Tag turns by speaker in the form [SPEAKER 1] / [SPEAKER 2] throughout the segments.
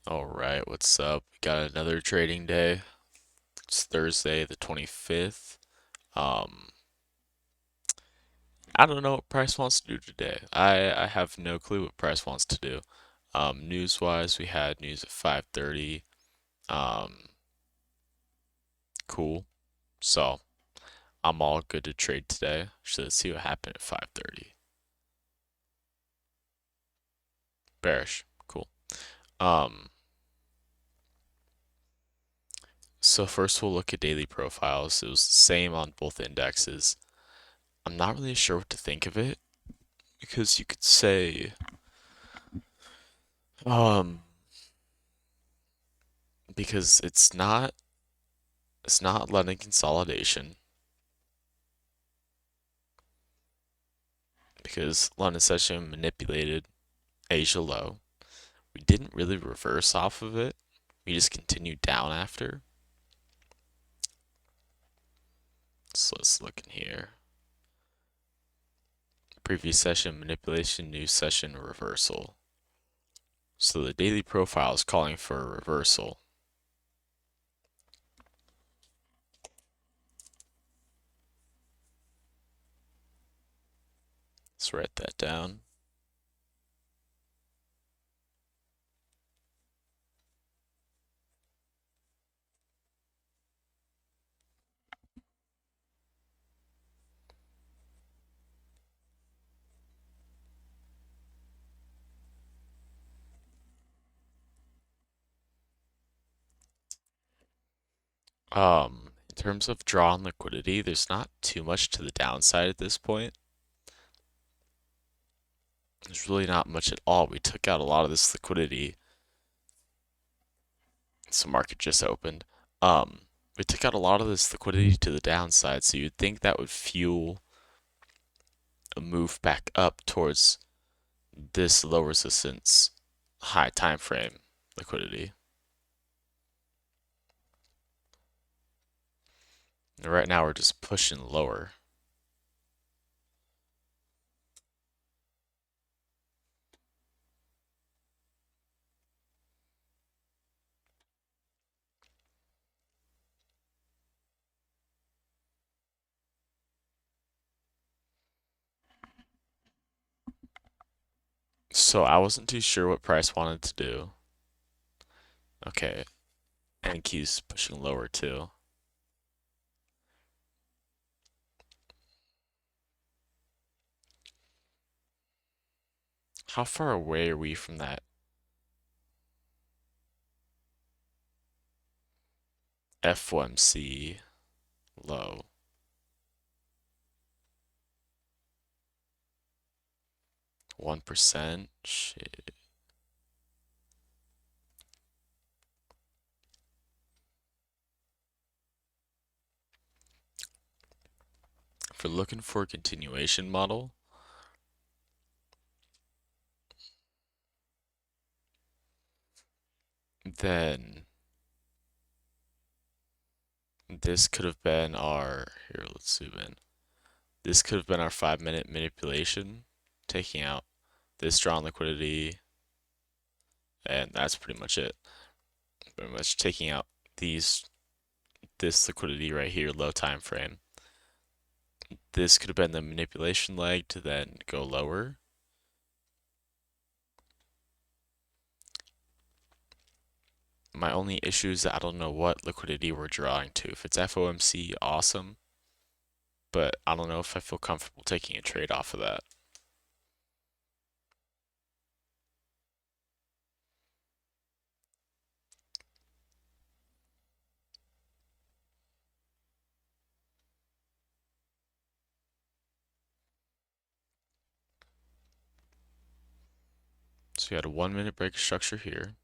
[SPEAKER 1] All right, what's up? We got another trading day. It's Thursday, the 25th. Um, I don't know what Price wants to do today. I have no clue what Price wants to do. News-wise, we had news at 5:30. Um, cool. So, I'm all good to trade today. So let's see what happened at 5:30. Bearish. Cool. Um, so first we'll look at daily profiles. It was the same on both indexes. I'm not really sure what to think of it because you could say Um, because it's not London consolidation because London session manipulated Asia low. We didn't really reverse off of it. We just continued down after. So let's look in here. Previous session manipulation, new session reversal. So the daily profile is calling for a reversal. Let's write that down. In terms of draw on liquidity, there's not too much to the downside at this point. There's really not much at all. We took out a lot of this liquidity. So market just opened. We took out a lot of this liquidity to the downside, so you'd think that would fuel a move back up towards this low resistance, high time frame liquidity. And right now we're just pushing lower. So I wasn't too sure what Price wanted to do. Okay, NQ's pushing lower too. How far away are we from that FOMC low? 1%? Shit. If we're looking for a continuation model, then this could have been our, here, let's zoom in. This could have been our 5-minute manipulation, taking out this drawn liquidity, and that's pretty much it. Pretty much taking out this liquidity right here, low time frame. This could have been the manipulation leg to then go lower. My only issue is that I don't know what liquidity we're drawing to. If it's FOMC, awesome, but I don't know if I feel comfortable taking a trade off of that. So we had a 1-minute break of structure here.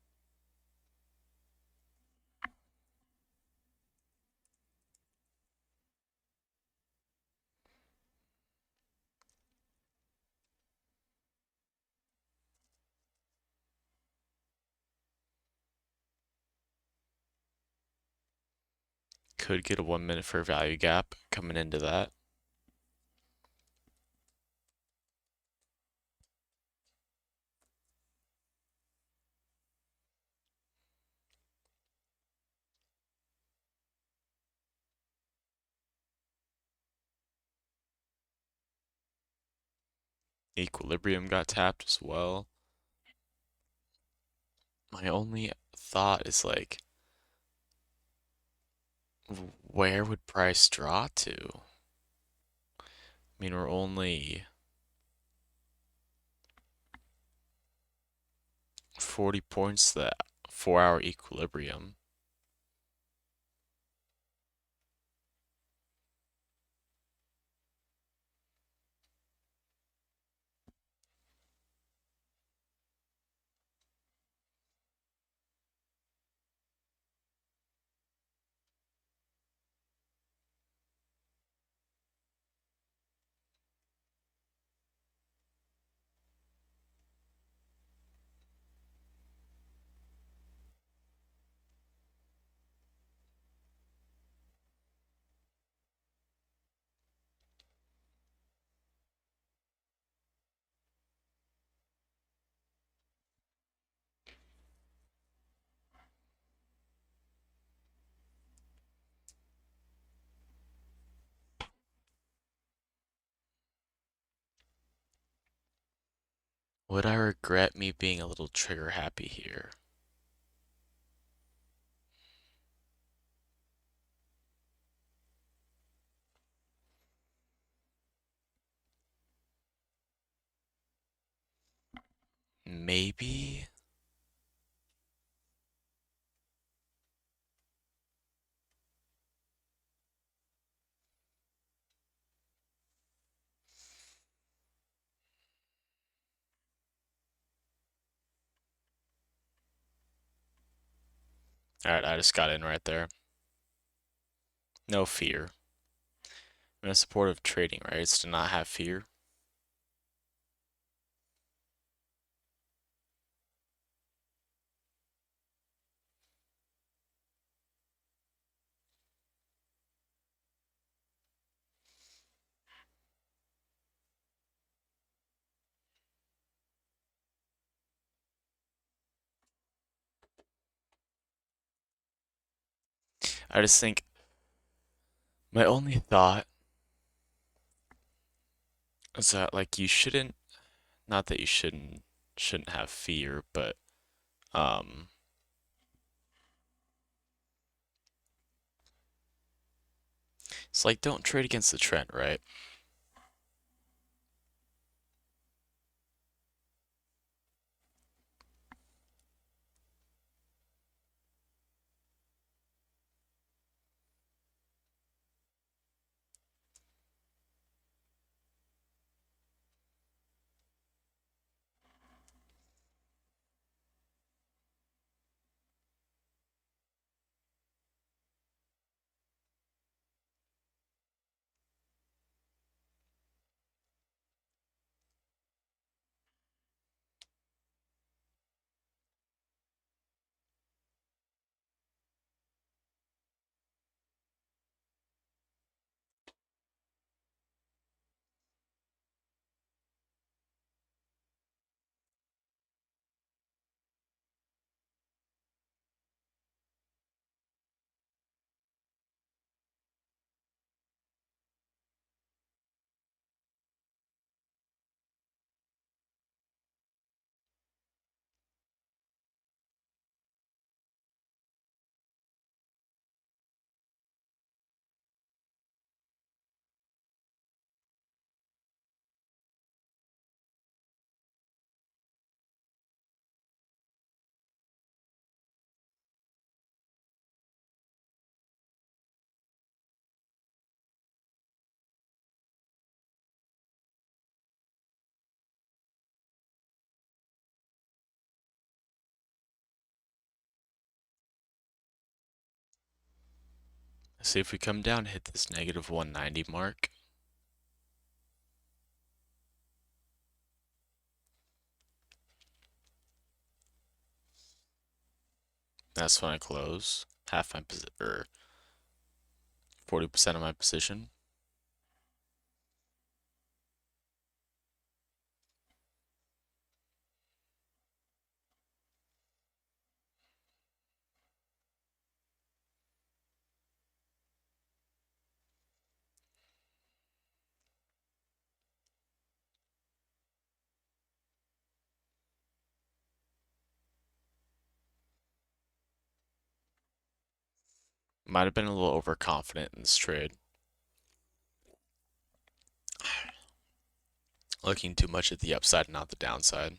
[SPEAKER 1] Could get a 1-minute fair value gap coming into that. Equilibrium got tapped as well. My only thought is like, where would price draw to? I mean, we're only 40 points that 4-hour equilibrium. Would I regret me being a little trigger happy here? Maybe? Alright, I just got in right there. No fear. I'm in support of trading, right? It's to not have fear. I just think my only thought is that like you shouldn't, not that you shouldn't have fear, but um it's like don't trade against the trend, right? See if we come down, hit this negative 190 mark. That's when I close half my position, or 40% of my position. Might have been a little overconfident in this trade. Looking too much at the upside and not the downside.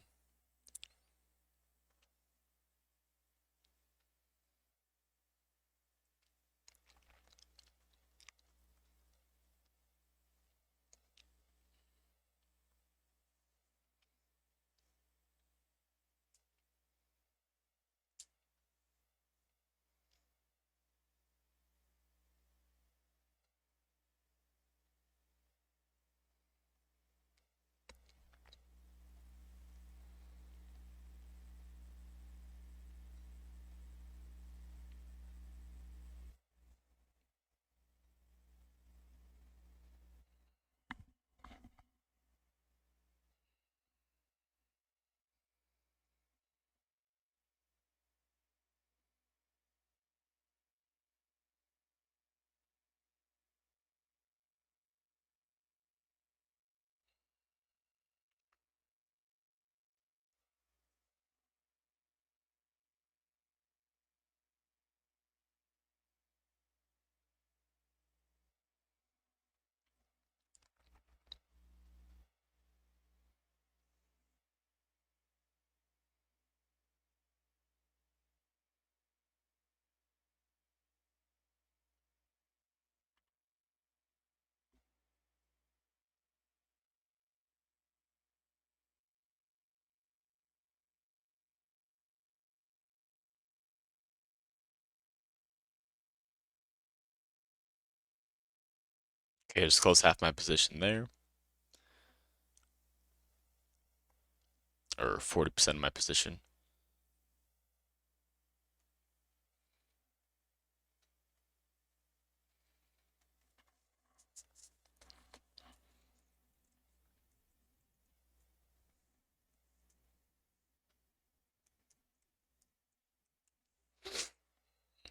[SPEAKER 1] Okay, just close half my position there. Or 40% of my position.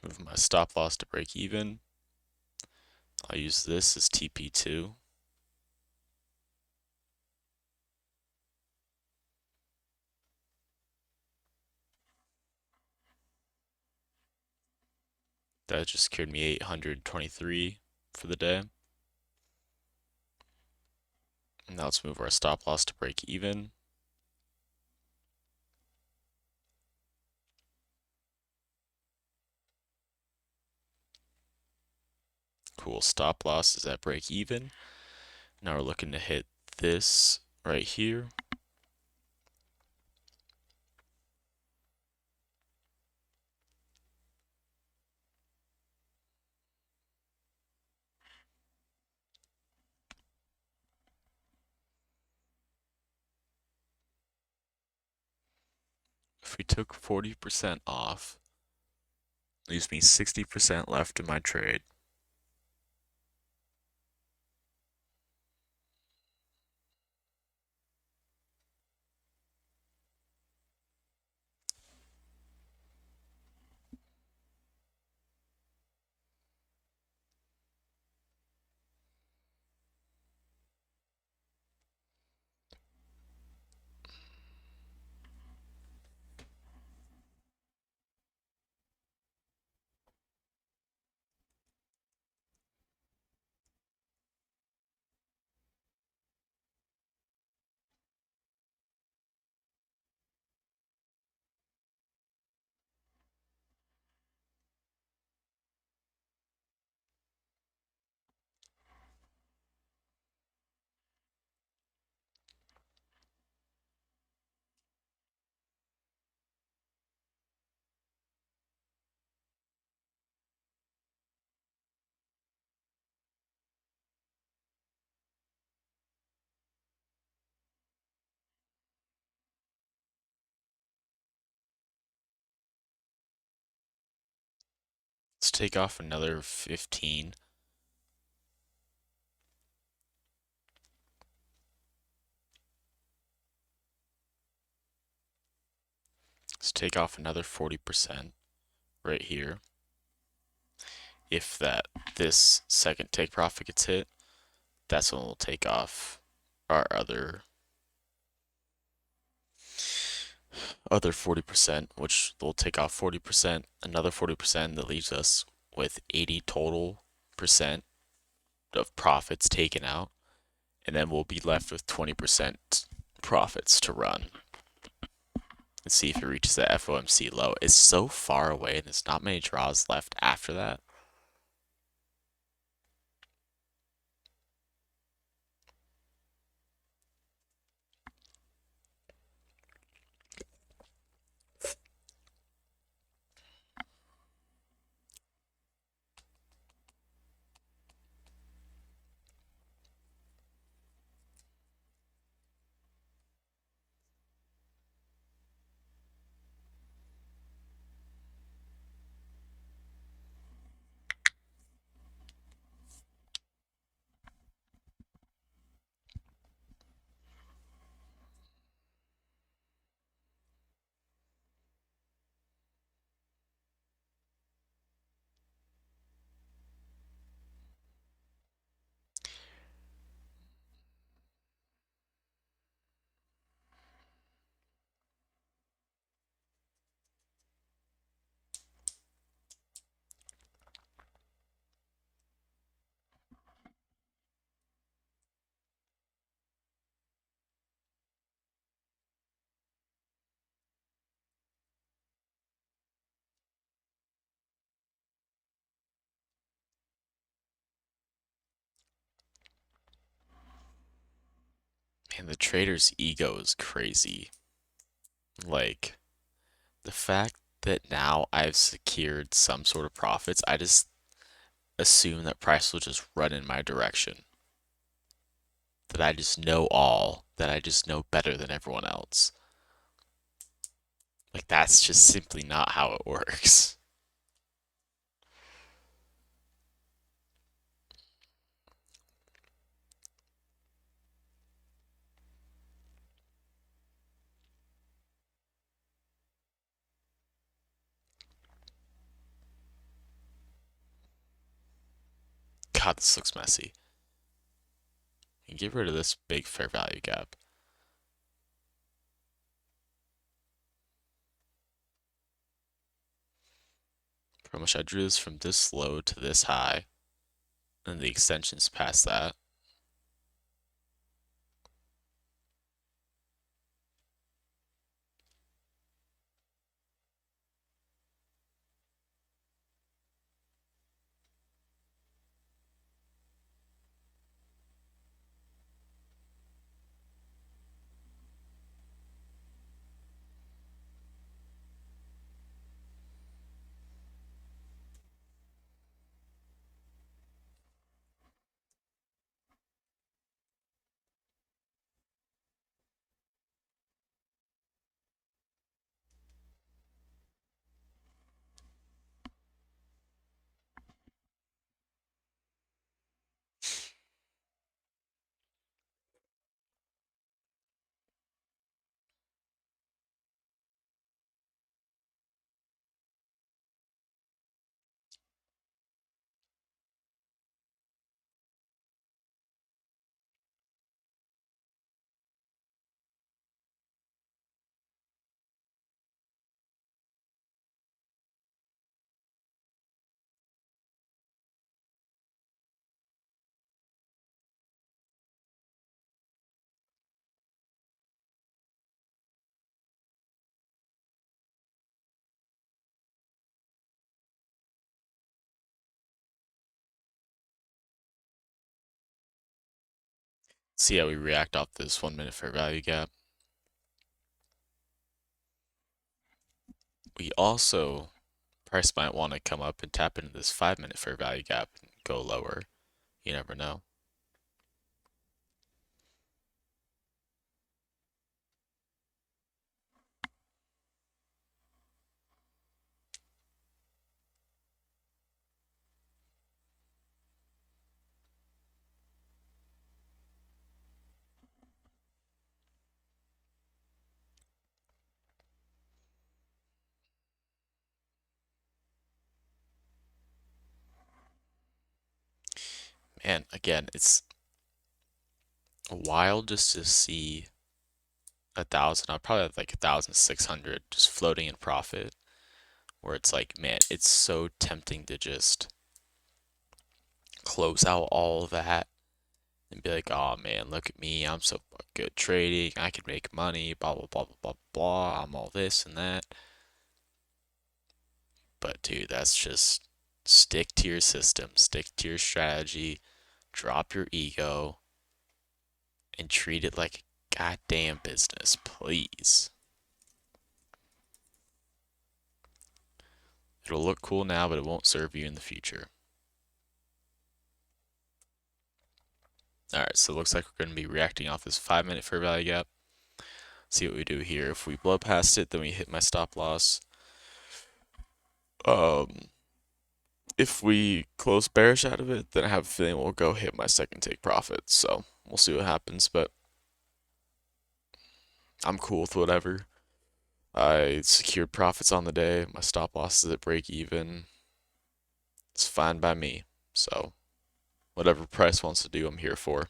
[SPEAKER 1] Move my stop loss to break even. I'll use this as TP2. That just secured me 823 for the day. Now let's move our stop loss to break even. Cool, stop loss is at break even. Now we're looking to hit this right here. If we took 40% off, leaves me 60% left in my trade. Let's take off another 15. Let's take off another 40% right here. If this second take profit gets hit, that's when we'll take off our other 40%, which will take off 40%, another 40% that leaves us with 80 total percent of profits taken out, and then we'll be left with 20% profits to run. Let's see if it reaches the FOMC low. It's so far away, and there's not many draws left after that. And the trader's ego is crazy. Like, the fact that now I've secured some sort of profits, I just assume that price will just run in my direction. That I just know all, that I just know better than everyone else. Like, that's just simply not how it works. God, this looks messy. And get rid of this big fair value gap. Pretty much I drew this from this low to this high, and the extension's past that. See how we react off this 1 minute fair value gap. We also, price might want to come up and tap into this 5 minute fair value gap and go lower. You never know. And again, it's wild just to see 1,000. I'll probably have like 1,600 just floating in profit where it's like, man, it's so tempting to just close out all of that and be like, oh man, look at me, I'm so good trading, I can make money, blah blah blah blah blah blah, I'm all this and that. But dude, that's just stick to your system, stick to your strategy, drop your ego, and treat it like a goddamn business, please. It'll look cool now, but it won't serve you in the future. Alright, so it looks like we're going to be reacting off this 5-minute fair value gap. See what we do here. If we blow past it, then we hit my stop loss. If we close bearish out of it, then I have a feeling we'll go hit my second take profit. So we'll see what happens, but I'm cool with whatever. I secured profits on the day. My stop loss is at break even. It's fine by me. So whatever price wants to do, I'm here for.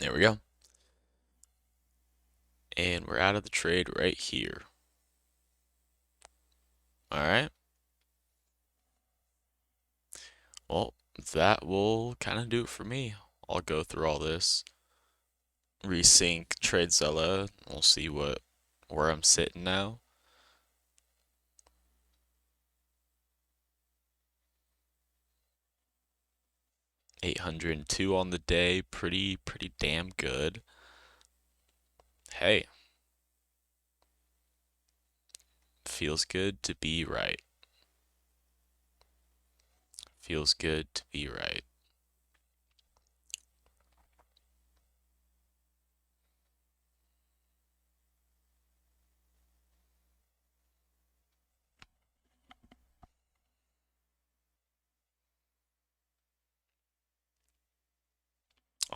[SPEAKER 1] There we go. And we're out of the trade right here. Alright. Well, that will kind of do it for me. I'll go through all this. Resync TradeZilla. We'll see where I'm sitting now. $802 on the day. Pretty damn good. Hey. Feels good to be right. Feels good to be right.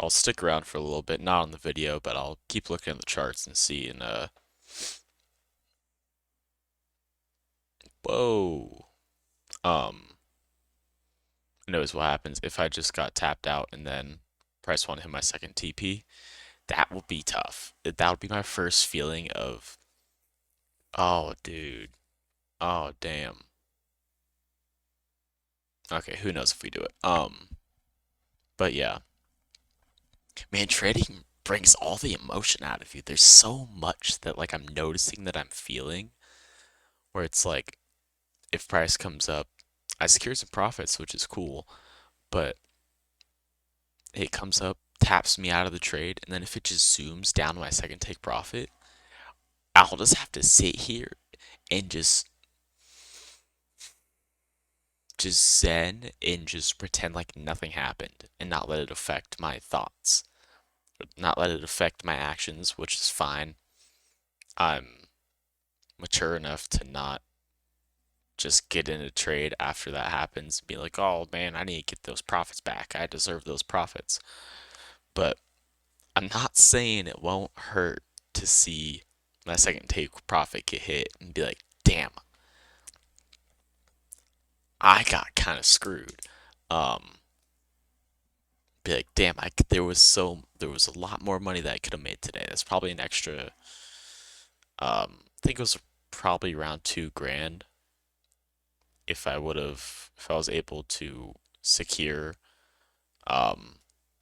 [SPEAKER 1] I'll stick around for a little bit, not on the video, but I'll keep looking at the charts and see. And whoa, knows what happens if I just got tapped out and then price one hit my second TP. That will be tough. That would be my first feeling of, oh, dude, oh, damn. Okay, who knows if we do it. But yeah, man, trading brings all the emotion out of you. There's so much that like I'm noticing that I'm feeling, where it's like if price comes up, I secure some profits, which is cool, but it comes up, taps me out of the trade, and then if it just zooms down to my second take profit, I'll just have to sit here and just zen and just pretend like nothing happened and not let it affect my thoughts, not let it affect my actions, which is fine. I'm mature enough to not just get in a trade after that happens and be like, oh man, I need to get those profits back. I deserve those profits. But I'm not saying it won't hurt to see my second take profit get hit and be like, damn, I got kind of screwed. Be like, damn, there was a lot more money that I could have made today. That's probably an extra. I think it was probably around 2 grand if I was able to secure um,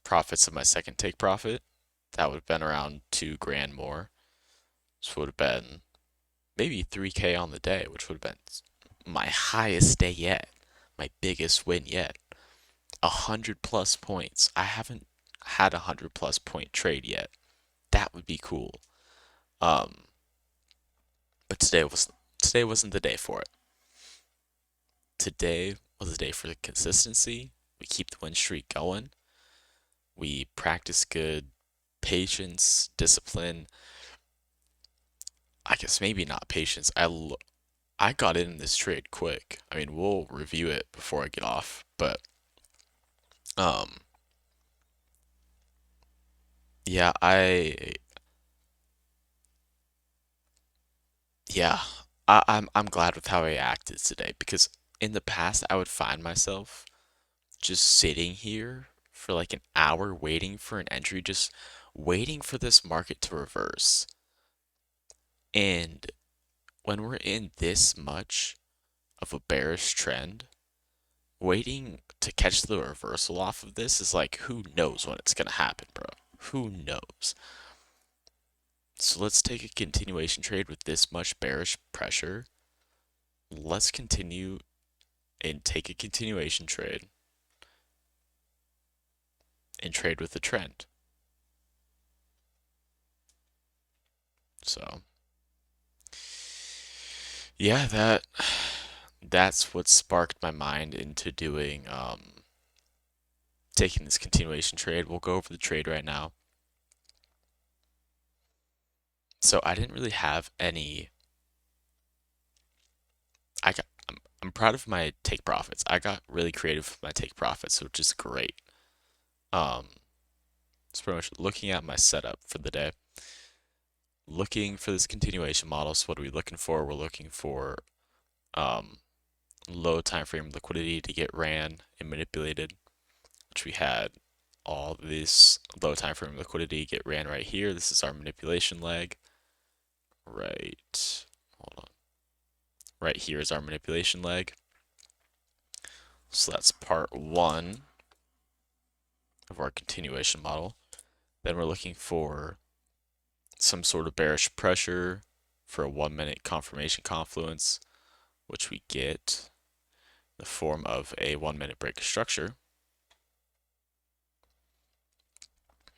[SPEAKER 1] profits of my second take profit, that would have been around 2 grand more. This would have been maybe 3K on the day, which would have been my highest day yet, my biggest win yet. 100 plus points. I haven't had 100 plus point trade yet. That would be cool. Um, but today wasn't the day for it. Today was the day for the consistency. We keep the win streak going. We practice good patience, discipline. I guess maybe not patience. I got in this trade quick. I mean, we'll review it before I get off, but um, yeah, yeah, I'm glad with how I acted today because in the past I would find myself just sitting here for like an hour waiting for an entry, just waiting for this market to reverse. And when we're in this much of a bearish trend, waiting to catch the reversal off of this is like, who knows when it's gonna happen, bro? Who knows? So let's take a continuation trade with this much bearish pressure. Let's continue and take a continuation trade and trade with the trend. So yeah, that's what sparked my mind into doing taking this continuation trade. We'll go over the trade right now. So I didn't really have any. I'm proud of my take profits. I got really creative with my take profits, which is great. Um, it's pretty much looking at my setup for the day. Looking for this continuation model. So what are we looking for? We're looking for um, low time frame liquidity to get ran and manipulated, which we had all this low time frame liquidity get ran right here. This is our manipulation leg. Right, hold on. Right here is our manipulation leg. So that's part one of our continuation model. Then we're looking for some sort of bearish pressure for a 1 minute confirmation confluence, which we get in the form of a 1 minute break of structure.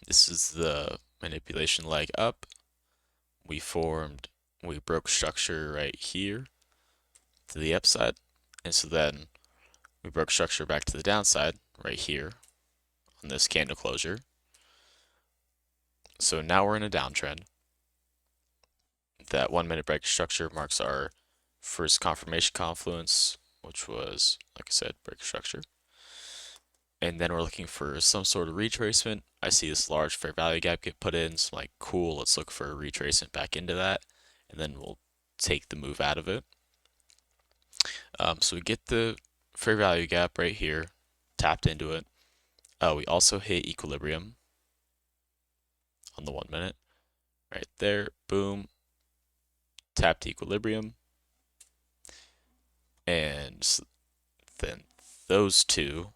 [SPEAKER 1] This is the manipulation leg up. We broke structure right here to the upside. And so then we broke structure back to the downside right here on this candle closure. So now we're in a downtrend. That 1 minute break structure marks our first confirmation confluence, which was, like I said, break structure. And then we're looking for some sort of retracement. I see this large fair value gap get put in, so I'm like, cool, let's look for a retracement back into that, and then we'll take the move out of it. So we get the fair value gap right here, tapped into it. We also hit equilibrium on the 1 minute, right there, boom, tapped equilibrium, and then those two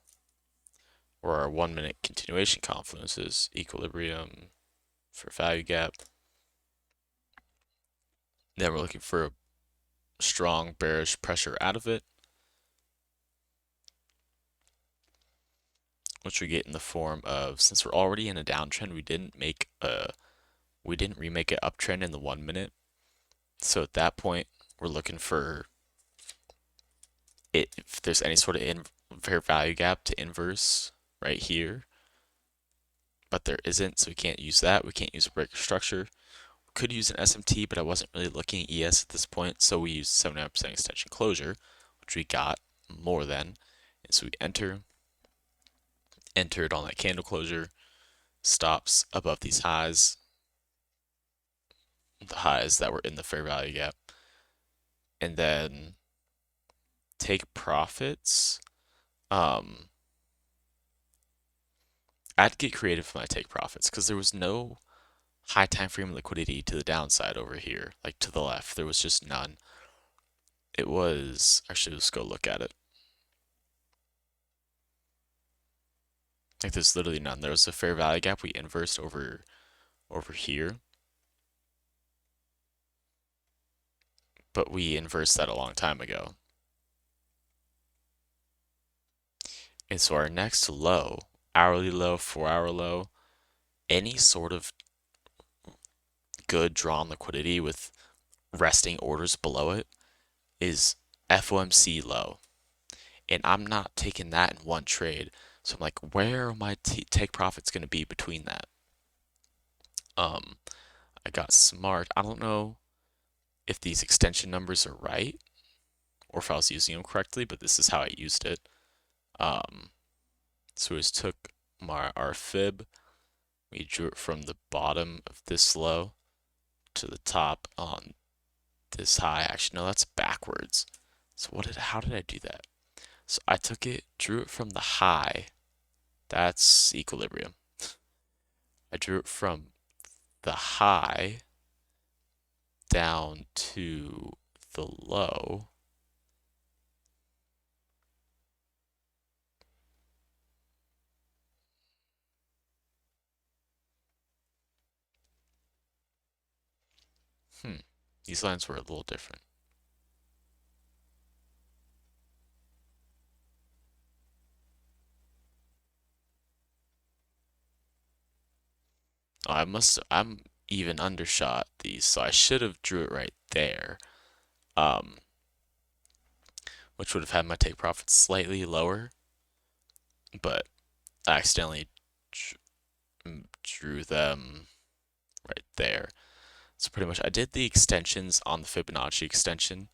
[SPEAKER 1] were our 1 minute continuation confluences, equilibrium for value gap. Then we're looking for a strong bearish pressure out of it, which we get in the form of, since we're already in a downtrend, we didn't remake an uptrend in the 1 minute. So at that point, we're looking for it, if there's any sort of fair value gap to inverse right here, but there isn't, so we can't use that. We can't use a breaker structure. We could use an SMT, but I wasn't really looking at ES at this point, so we used 79% extension closure, which we got more than, and so we entered on that candle closure, stops above these highs, the highs that were in the fair value gap, and then take profits. I'd get creative with my take profits because there was no high time frame liquidity to the downside over here, like to the left. There was just none. It was, actually, let's go look at it. Like there's literally none. There was a fair value gap. We inversed over here, but we inversed that a long time ago. And so our next low, hourly low, 4-hour low, any sort of good drawn liquidity with resting orders below it is FOMC low. And I'm not taking that in one trade. So I'm like, where are my take profits going to be between that? I got smart. I don't know if these extension numbers are right or if I was using them correctly, but this is how I used it. So we just took our fib, we drew it from the bottom of this low to the top on this high. Actually, no, that's backwards. So how did I do that? So I took it, drew it from the high. That's equilibrium. I drew it from the high down to the low. These lines were a little different. Oh, I'm even undershot these, so I should have drew it right there. Which would have had my take profits slightly lower, but I accidentally drew them right there. So pretty much I did the extensions on the Fibonacci extension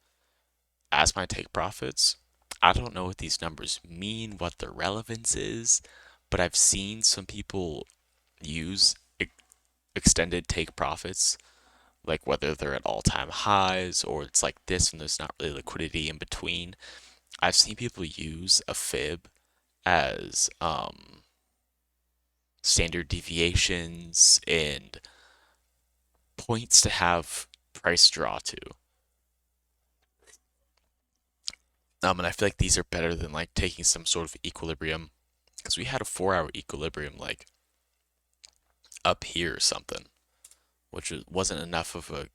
[SPEAKER 1] as my take profits. I don't know what these numbers mean, what their relevance is, but I've seen some people use extended take profits, like whether they're at all-time highs or it's like this and there's not really liquidity in between. I've seen people use a fib as standard deviations and points to have price draw to. And I feel like these are better than like taking some sort of equilibrium because we had a 4-hour equilibrium like up here or something, which wasn't enough of a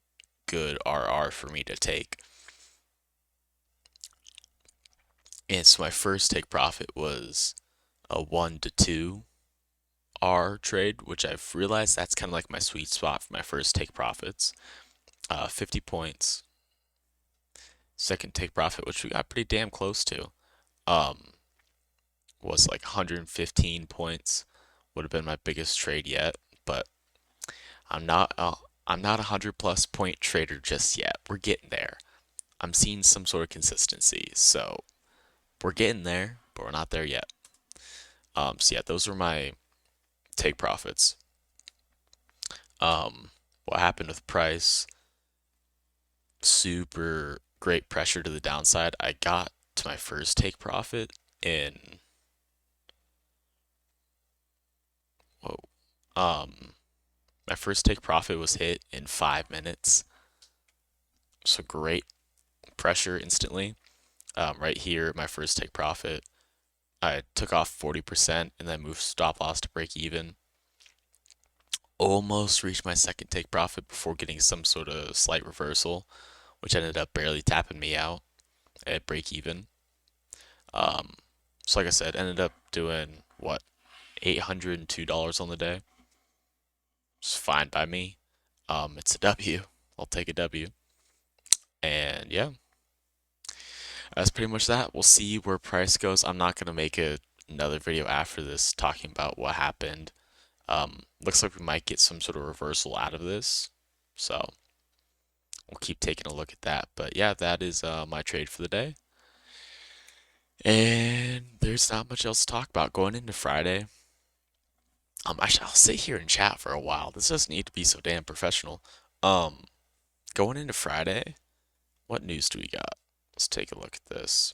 [SPEAKER 1] good RR for me to take. And so my first take profit was a 1 to 2 R trade, which I've realized that's kind of like my sweet spot for my first take profits. 50 points. Second take profit, which we got pretty damn close to, was like 115 points. Would have been my biggest trade yet, but I'm not I'm not a 100+ point trader just yet. We're getting there. I'm seeing some sort of consistency, so we're getting there, but we're not there yet. So yeah, those were my take profits. What happened with price? Super great pressure to the downside. I got to my first take profit in whoa. My first take profit was hit in 5 minutes. So great pressure instantly. Right here, my first take profit, I took off 40% and then moved stop loss to break even. Almost reached my second take profit before getting some sort of slight reversal, which ended up barely tapping me out at break even. So like I said, ended up doing what, $802 on the day. It's fine by me. It's a W. I'll take a W. And yeah, that's pretty much that. We'll see where price goes. I'm not gonna make another video after this talking about what happened. Looks like we might get some sort of reversal out of this, so we'll keep taking a look at that. But yeah, that is my trade for the day. And there's not much else to talk about going into Friday. Actually, I'll sit here and chat for a while. This doesn't need to be so damn professional. Um, Going into Friday, what news do we got? Let's take a look at this.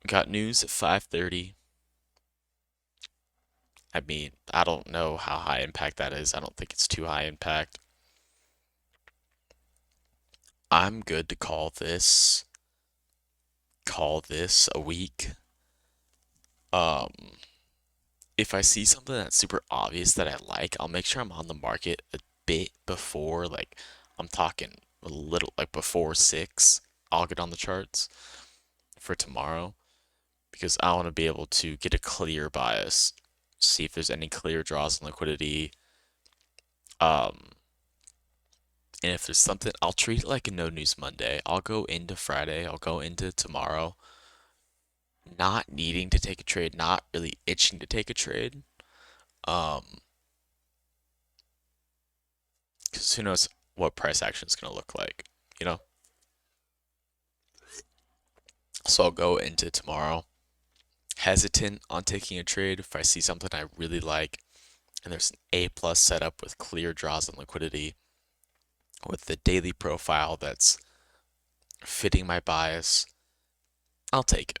[SPEAKER 1] Got news at 5:30. I mean, I don't know how high impact that is. I don't think it's too high impact. I'm good to call this a week. Um, if I see something that's super obvious that I like, I'll make sure I'm on the market a bit before, like I'm talking a little like before 6. I'll get on the charts for tomorrow because I want to be able to get a clear bias, see if there's any clear draws in liquidity. Um, and if there's something, I'll treat it like a no news Monday. I'll go into Friday, I'll go into tomorrow, not needing to take a trade, not really itching to take a trade. Um, because who knows what price action is going to look like, you know? So I'll go into tomorrow hesitant on taking a trade if I see something I really like and there's an A plus setup with clear draws and liquidity with the daily profile that's fitting my bias. I'll take it.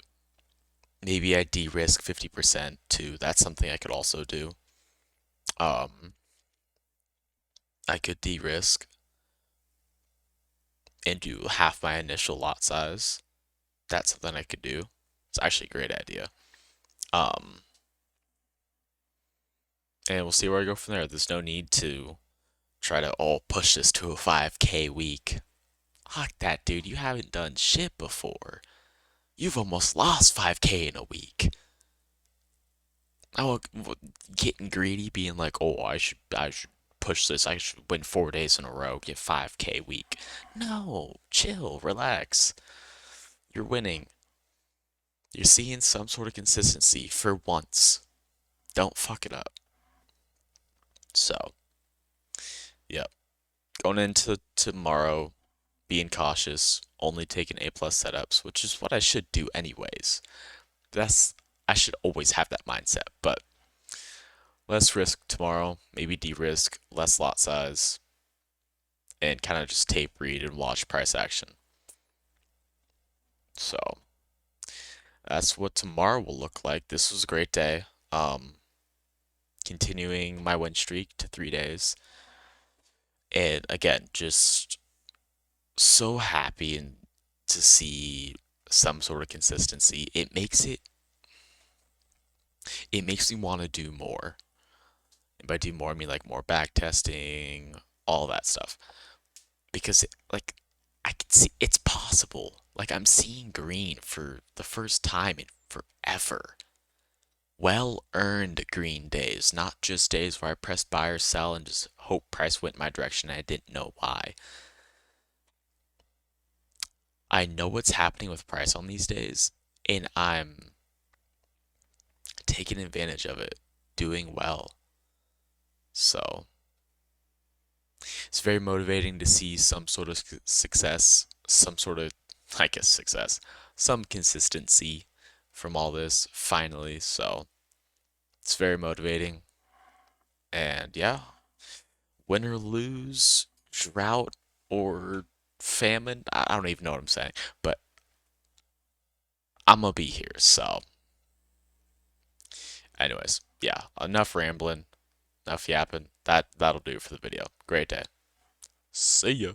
[SPEAKER 1] Maybe I de-risk 50% too. That's something I could also do. Um, I could de-risk and do half my initial lot size. That's something I could do. It's actually a great idea. Um, and we'll see where I go from there. There's no need to try to push this to a 5K week. Fuck that, dude. You haven't done shit before. You've almost lost 5K in a week. Oh, getting greedy, being like, oh, I should push this. I should win 4 days in a row, get 5K week. No, chill, relax. You're winning. You're seeing some sort of consistency for once. Don't fuck it up. So, yep. Going into tomorrow, being cautious, only taking A plus setups, which is what I should do anyways. That's I should always have that mindset, but less risk tomorrow, maybe de-risk, less lot size, and kind of just tape read and watch price action. So that's what tomorrow will look like. This was a great day. Continuing my win streak to 3 days. And again, just so happy and to see some sort of consistency. It makes me want to do more. And by do more, I mean like more back testing, all that stuff. Because like I can see it's possible. Like I'm seeing green for the first time in forever. Well earned green days, not just days where I pressed buy or sell and just hope price went my direction and I didn't know why. I know what's happening with price on these days, and I'm taking advantage of it, doing well. So it's very motivating to see some sort of success, some sort of, I guess, success, some consistency from all this finally. So it's very motivating. And yeah, win or lose, drought or famine, I don't even know what I'm saying, but I'm gonna be here. So, anyways, yeah, enough rambling, enough yapping. That'll do for the video. Great day. See ya.